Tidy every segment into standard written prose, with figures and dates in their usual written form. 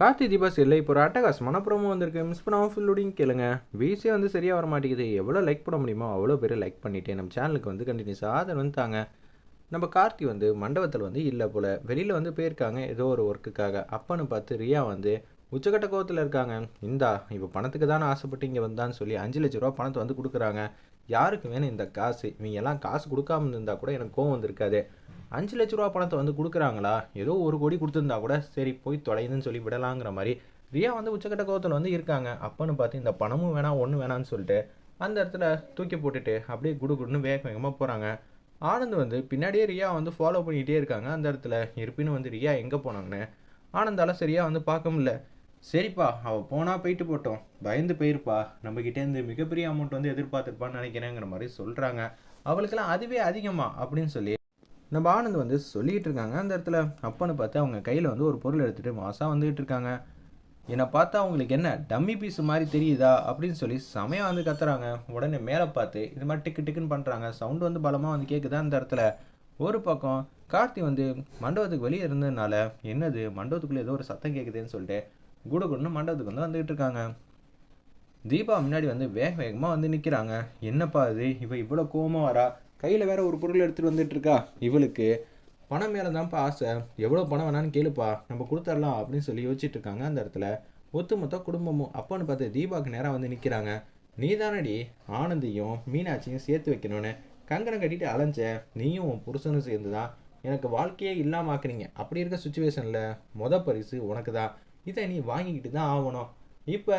கார்த்தி தீபா இல்லை இப்போ ஒரு அட்டகாசமான ப்ரோமோ வந்திருக்கு. மிஸ் பண்ணாமல் ஃபுல்லோடையும் கேளுங்க. வீஸே வந்து சரியாக வர மாட்டேங்குது. எவ்வளோ லைக் பண்ண முடியுமோ அவ்வளோ பேர் லைக் பண்ணிவிட்டு நம்ம சேனலுக்கு வந்து கண்டினியூஸாக ஆதரவு வந்து தாங்க. நம்ம கார்த்தி வந்து மண்டபத்தில் வந்து இல்லை போல், வெளியில் வந்து போயிருக்காங்க ஏதோ ஒரு ஒர்க்குக்காக. அப்பன்னு பார்த்து ரியா வந்து உச்சக்கட்ட கோவத்தில் இருக்காங்க. இந்தா இப்போ பணத்துக்கு தானே ஆசைப்பட்டு இங்கே வந்தான்னு சொல்லி 5 லட்ச ரூபா பணத்தை வந்து கொடுக்குறாங்க. யாருக்கு வேணும் இந்த காசு? இவங்க எல்லாம் காசு கொடுக்காம இருந்தால் கூட எனக்கு கோவம் வந்திருக்காது. 5 லட்ச ரூபா பணத்தை வந்து கொடுக்குறாங்களா? ஏதோ 1 கோடி கொடுத்துருந்தா கூட சரி போய் தொலைதுன்னு சொல்லி விடலாங்கிற மாதிரி ரியா வந்து உச்சக்கட்ட கோவத்தில் வந்து இருக்காங்க. அப்பன்னு பார்த்து இந்த பணமும் வேணாம் ஒன்றும் வேணான்னு சொல்லிட்டு அந்த இடத்துல தூக்கி போட்டுட்டு அப்படியே குடுன்னு வேக வேகமாக போகிறாங்க. ஆனந்த் வந்து பின்னாடியே ரியா வந்து ஃபாலோ பண்ணிகிட்டே இருக்காங்க. அந்த இடத்துல இருப்பினும் வந்து ரியா எங்கே போனாங்கன்னு ஆனந்தால சரியாக வந்து பார்க்க முடியல. சரிப்பா, அவள் போனால் போயிட்டு போட்டோம், பயந்து போயிருப்பா, நம்மக்கிட்டேருந்து மிகப்பெரிய அமௌண்ட் வந்து எதிர்பார்த்துருப்பான்னு நினைக்கிறேங்கிற மாதிரி சொல்கிறாங்க. அவளுக்கெல்லாம் அதுவே அதிகமா அப்படின்னு சொல்லி நம்ம ஆனந்த் வந்து சொல்லிகிட்டு இருக்காங்க. அந்த இடத்துல அப்பன்னு பார்த்து அவங்க கையில் வந்து ஒரு பொருள் எடுத்துகிட்டு மாசாக வந்துகிட்டு இருக்காங்க. என்னை பார்த்தா அவங்களுக்கு என்ன டம்மி பீஸ் மாதிரி தெரியுதா அப்படின்னு சொல்லி செமையாக வந்து கத்துறாங்க. உடனே மேலே பார்த்து இது மாதிரி டிக்கு டிக்குன்னு பண்ணுறாங்க. சவுண்டு வந்து பலமாக வந்து கேட்குதா. அந்த இடத்துல ஒரு பக்கம் கார்த்தி வந்து மண்டபத்துக்கு வெளியே இருந்ததுனால என்னது மண்டபத்துக்குள்ளே ஏதோ ஒரு சத்தம் கேட்குதுன்னு சொல்லிட்டு குடுன்னு மண்டபத்துக்கு வந்து வந்துகிட்டு இருக்காங்க. தீபா முன்னாடி வந்து வேக வேகமாக வந்து நிற்கிறாங்க. என்னப்பா இது, இவ இவ்வளோ கோவமாக வரா, கையில் வேற ஒரு பொருள் எடுத்துகிட்டு வந்துட்டு இருக்கா. இவளுக்கு பணம் மேலே தான்ப்பா ஆசை, எவ்வளோ பணம் வேணான்னு கேளுப்பா, நம்ம கொடுத்துடலாம் அப்படின்னு சொல்லி யோசிச்சுட்டு இருக்காங்க. அந்த இடத்துல ஒத்துமொத்த குடும்பமும் அப்போன்னு பார்த்து தீபாவுக்கு நேராக வந்து நிற்கிறாங்க. நீ தானடி ஆனந்தியும் மீனாட்சியும் சேர்த்து வைக்கணும்னு கங்கணம் கட்டிட்டு அலைஞ்ச, நீயும் உன் புருஷனும் சேர்ந்து தான் எனக்கு வாழ்க்கையே இல்லாமல் ஆக்குறீங்க. அப்படி இருக்க சுச்சுவேஷனில் பரிசு உனக்கு தான், இதை நீ வாங்கிக்கிட்டு தான் ஆகணும். இப்போ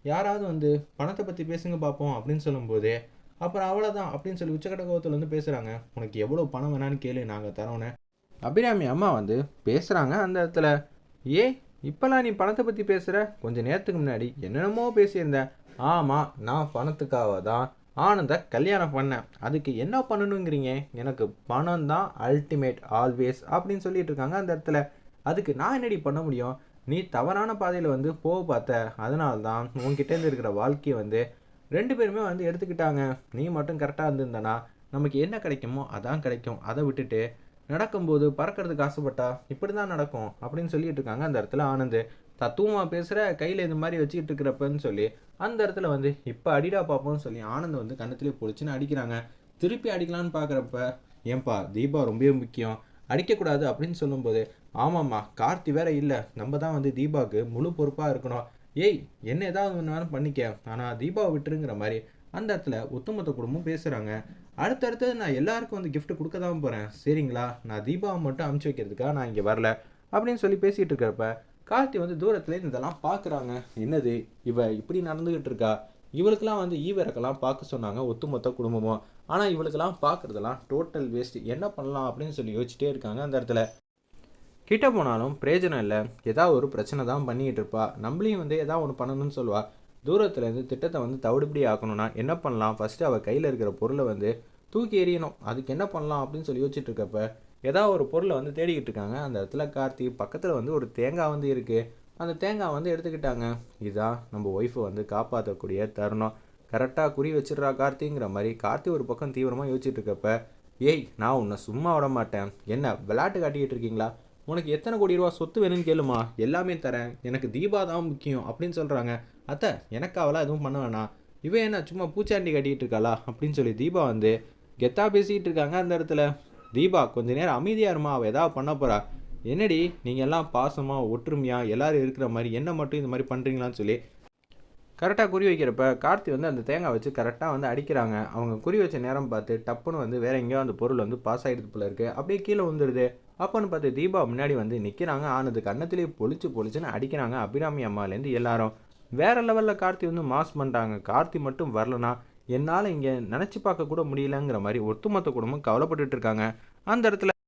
யாராவது வந்து பணத்தை பற்றி பேசுங்க பார்ப்போம் அப்படின்னு சொல்லும்போது அப்புறம் அவ்வளோதான் அப்படின்னு சொல்லி உச்சக்கட்ட கோவத்தில் வந்து பேசுகிறாங்க. உனக்கு எவ்வளோ பணம் வேணான்னு கேளு, நாங்கள் தரோன்னு அபிராமி அம்மா வந்து பேசுகிறாங்க. அந்த இடத்துல இப்போல்லாம் நீ பணத்தை பற்றி பேசுகிற, கொஞ்சம் நேரத்துக்கு முன்னாடி என்னென்னமோ பேசியிருந்தேன். ஆமாம், நான் பணத்துக்காக தான் ஆனந்த கல்யாணம் பண்ணேன், அதுக்கு என்ன பண்ணணுங்கிறீங்க? எனக்கு பணம் தான் அல்டிமேட் ஆல்வேஸ் அப்படின்னு சொல்லிட்டு இருக்காங்க. அந்த இடத்துல அதுக்கு நான் என்னடி பண்ண முடியும்? நீ தவறான பாதையில் வந்து போக பார்த்த, அதனால தான் உன்கிட்டேருந்து இருக்கிற வாழ்க்கையை வந்து 2 பேருமே வந்து எடுத்துக்கிட்டாங்க. நீ மட்டும் கரெக்டாக இருந்திருந்தனா நமக்கு என்ன கிடைக்குமோ அதான் கிடைக்கும். அதை விட்டுட்டு நடக்கும்போது பறக்கிறதுக்கு ஆசைப்பட்டா இப்படி தான் நடக்கும் அப்படின்னு சொல்லிட்டு இருக்காங்க. அந்த இடத்துல ஆனந்த் தத்துவமாக பேசுகிற, கையில் இந்த மாதிரி வச்சுக்கிட்டு இருக்கிறப்பன்னு சொல்லி அந்த இடத்துல வந்து இப்போ அடிடா பார்ப்போம்னு சொல்லி ஆனந்த் வந்து கண்ணத்துலேயே பொழிச்சுன்னு அடிக்கிறாங்க. திருப்பி அடிக்கலான்னு பார்க்குறப்ப ஏன்பா தீபா ரொம்ப முக்கியம், அடிக்கக்கூடாது அப்படின்னு சொல்லும்போது ஆமாம்மா கார்த்தி வேற இல்லை, நம்ம தான் வந்து தீபாவுக்கு முழு பொறுப்பாக இருக்கணும். என்ன ஏதாவது ஒன்று வேணும் பண்ணிக்க, ஆனால் தீபாவை விட்டுருங்கிற மாதிரி அந்த இடத்துல ஒத்துமொத்த குடும்பம் பேசுகிறாங்க. அடுத்தடுத்து நான் எல்லாருக்கும் வந்து கிஃப்ட் கொடுக்க தான் போகிறேன், சரிங்களா? நான் தீபாவை மட்டும் அமுச்சு வைக்கிறதுக்காக நான் இங்கே வரல அப்படின்னு சொல்லி பேசிகிட்டு இருக்கிறப்ப கார்த்தி வந்து தூரத்துலேருந்து இதெல்லாம் பார்க்குறாங்க. என்னது இவ இப்படி நடந்துக்கிட்டு இருக்கா, இவளுக்கெல்லாம் வந்து ஈவிறக்கெல்லாம் பார்க்க சொன்னாங்க ஒத்துமொத்த குடும்பமும், ஆனால் இவளுக்கெல்லாம் பார்க்குறதெல்லாம் டோட்டல் வேஸ்ட், என்ன பண்ணலாம் அப்படின்னு சொல்லி யோசிச்சுட்டே இருக்காங்க. அந்த இடத்துல கிட்ட போனாலும் பிரயோஜனம் இல்லை, ஏதாவது ஒரு பிரச்சனை தான் பண்ணிக்கிட்டு இருப்பா, நம்மளையும் வந்து ஏதாவது ஒன்று பண்ணணும்னு சொல்லுவாள். தூரத்துலேருந்து திட்டத்தை வந்து தவிடுபடி ஆக்கணும்னா என்ன பண்ணலாம்? ஃபஸ்ட்டு அவள் கையில் இருக்கிற பொருளை வந்து தூக்கி எறியணும். அதுக்கு என்ன பண்ணலாம் அப்படின்னு சொல்லி யோசிச்சுட்டு இருக்கப்ப ஏதாவது ஒரு பொருளை வந்து தேடிக்கிட்டு இருக்காங்க. அந்த இடத்துல கார்த்தி பக்கத்தில் வந்து ஒரு தேங்காய் வந்து இருக்குது. அந்த தேங்காய் வந்து எடுத்துக்கிட்டாங்க. இதுதான் நம்ம ஒய்ஃபை வந்து காப்பாற்றக்கூடிய தருணம், கரெக்டாக குறி வச்சிடுறா கார்த்திங்கிற மாதிரி கார்த்தி ஒரு பக்கம் தீவிரமாக யோசிச்சுட்டு இருக்கப்ப நான் உன்னை சும்மா விட மாட்டேன், என்ன விளையாட்டு காட்டிக்கிட்டு இருக்கீங்களா? உனக்கு எத்தனை கோடி ரூபா சொத்து வேணும்னு கேளுமா, எல்லாமே தரேன், எனக்கு தீபா தான் முக்கியம் அப்படின்னு சொல்கிறாங்க. அத்தை எனக்கு அவளாக எதுவும் பண்ண வேணாம், இவன் என்ன சும்மா பூச்சாண்டி கட்டிகிட்டு இருக்காளா அப்படின்னு சொல்லி தீபா வந்து கெத்தா பேசிக்கிட்டு இருக்காங்க. அந்த இடத்துல தீபா கொஞ்ச நேரம் அமைதியாக இருமா, அவள் ஏதாவது பண்ண போகிறா. என்னடி நீங்கள் எல்லாம் பாசமாக ஒற்றுமையாக எல்லோரும் இருக்கிற மாதிரி என்ன மட்டும் இந்த மாதிரி பண்ணுறீங்களான்னு சொல்லி கரெக்டாக குறி வைக்கிறப்ப கார்த்தி வந்து அந்த தேங்காய் வச்சு கரெக்டாக வந்து அடிக்கிறாங்க. அவங்க குறி வச்ச நேரம் பார்த்து டப்புன்னு வந்து வேற எங்கேயோ அந்த பொருள் வந்து பாஸ் ஆகிடுது போல இருக்குது. அப்படியே கீழே வந்துடுது. அப்போன்னு பார்த்து தீபா முன்னாடி வந்து நிற்கிறாங்க. ஆனது கண்ணத்துலேயே பொழிச்சுன்னு அடிக்கிறாங்க. அபிராமி அம்மாலேருந்து எல்லாரும் வேற லெவலில் கார்த்தி வந்து மாஸ் பண்ணிட்டாங்க. கார்த்தி மட்டும் வரலனா என்னால் இங்கே நினச்சி பார்க்க கூட முடியலங்கிற மாதிரி ஒட்டுமொத்த குடும்பம் கவலைப்பட்டுட்டு இருக்காங்க. அந்த இடத்துல